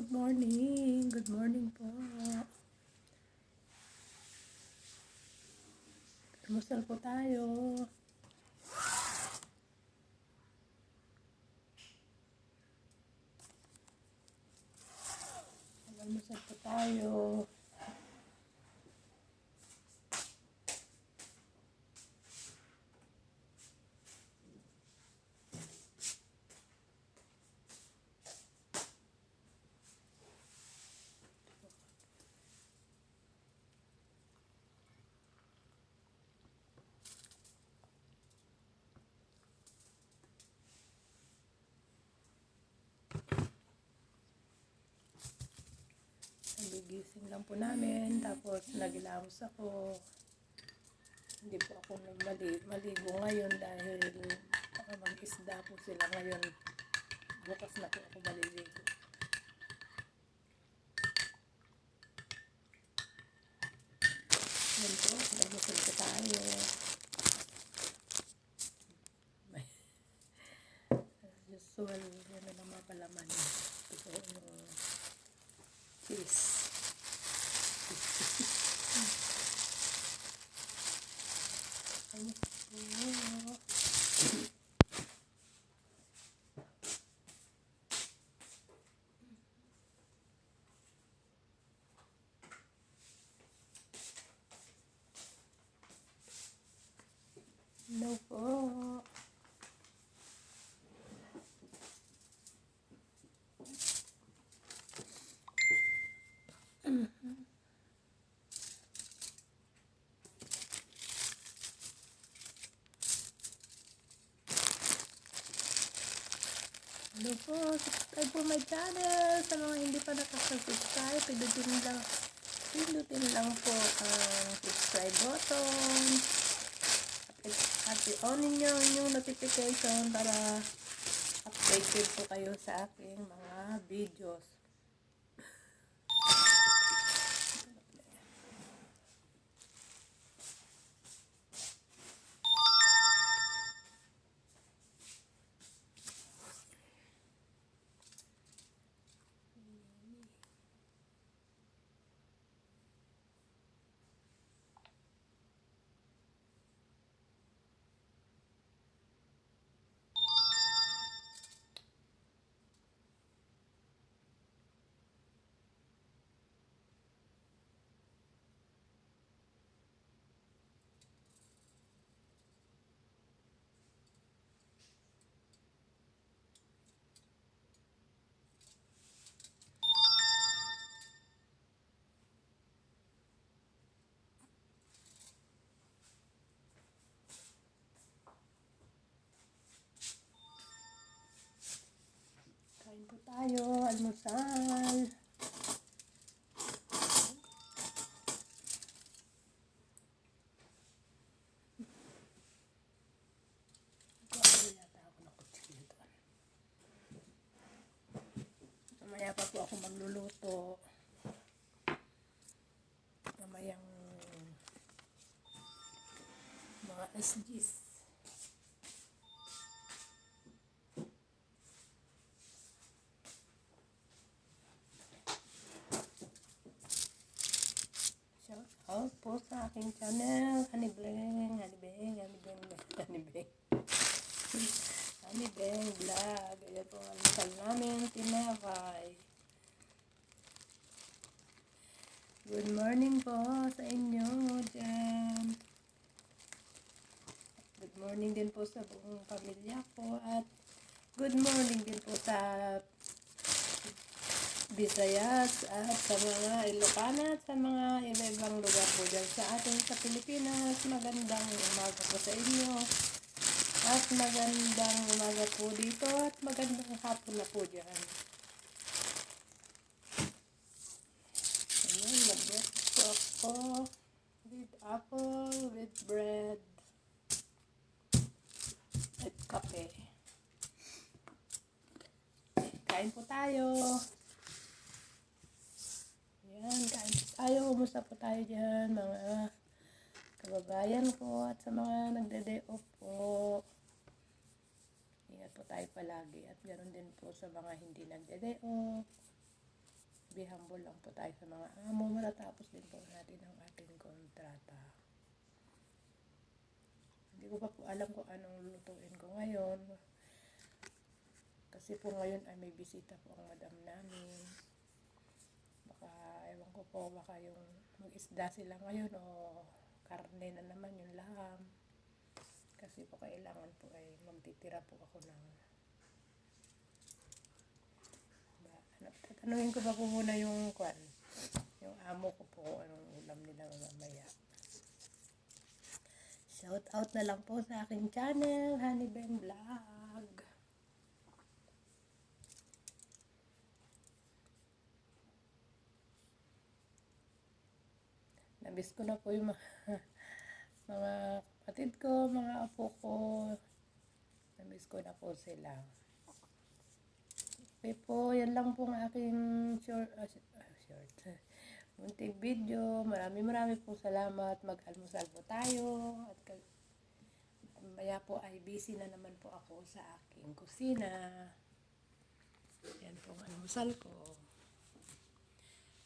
Good morning. Good morning po. Almusal po tayo. Almusal po tayo. Nagigising lang po namin. Tapos nagilamos ako. Hindi po ako maligo ngayon dahil baka mag-isda po sila ngayon. Bukas na po ako maliligo. Yan po, nagmusal po tayo. As usual, yan na lang mga palaman. Ito po yung cheese. Hello po. Hello po, subscribe po my channel. Sa mga hindi pa nakasubscribe, pindutin lang po ang subscribe button. At i-on niyo yung notification para updated po kayo sa aking mga videos. Kain po tayo, almusal. Mamaya pa po ako magluluto. Mamayang mga SGs. Shout out po sa aking channel, Hanibeng Vlog. Ayan po ang almusal namin, tinapay. Good morning po sa inyo dyan. Good morning din po sa buong pamilya ko. At good morning din po sa Visayas at sa mga Ilocana at sa mga iba-ibang lugar po dyan sa atin sa Pilipinas. Magandang umaga po sa inyo. At magandang umaga po dito at magandang hapon na po dyan. Ayan, nag-breakfast po ako with apple, with bread, at kape. Kain po tayo. Ayan, kain po tayo. Kumusta po tayo dyan, mga kababayan ko at sa mga nagde-day off po. Ingat po tayo palagi at ganoon din po sa mga hindi nagde-day off. be humble lang po tayo sa mga amo. Matatapos din po natin ang ating kontrata. Hindi ko pa po alam kung anong lulutuin ko ngayon. Kasi po ngayon ay may bisita po ang madam namin. Baka, ewan ko po, baka yung mag-isda sila ngayon o karne na naman yung laham. Kasi po kailangan po ay magtitira po ako ng tatanungin ko pa po muna yung yung amo ko po anong ulam nila mamaya. Shout out na lang po sa aking channel, Honey Ben Vlog. Namiss ko na po yung mga kapatid ko, mga apo ko. Namiss ko na po sila. Okay po, yan lang po ang aking short munting video. Marami po salamat. Mag-almusal po tayo. At maya po ay busy na naman po ako sa aking kusina. Yan po ang almusal ko.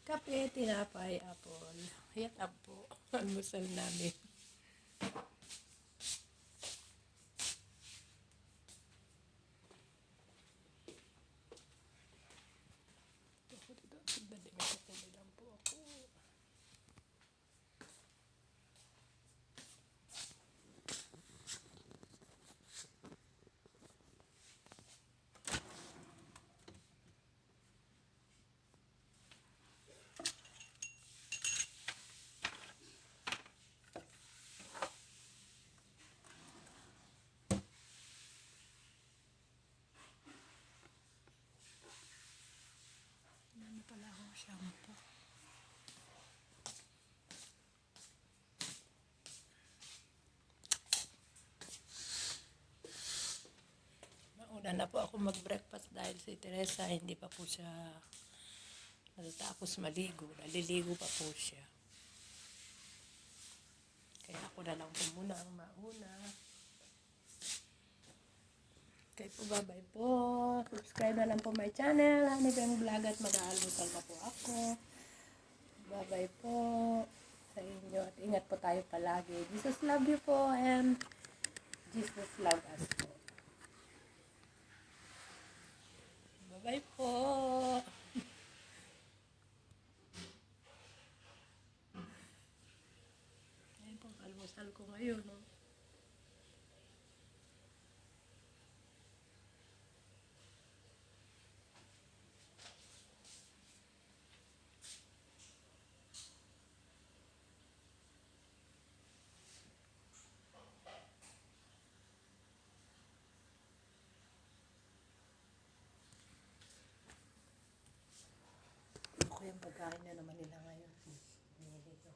Kape, tinapay, apple. Yan po almusal namin. Ano pala akong shampoo. Mauna na po ako mag-breakfast dahil si Teresa hindi pa po siya natatapos maligo. Naliligo pa po siya. Kaya ako na lang po muna ang mauna. Okay po, bye-bye po. Subscribe na lang po my channel, Honey Ben Vlog, at mag-aalmusal na po ako. Bye-bye po sa inyo at ingat po tayo palagi. Jesus love you po and Jesus love us po. Bye-bye po. Ayan po ang almusal ko ngayon. No? Ako yung pagkain na naman nila ngayon. Binili ko.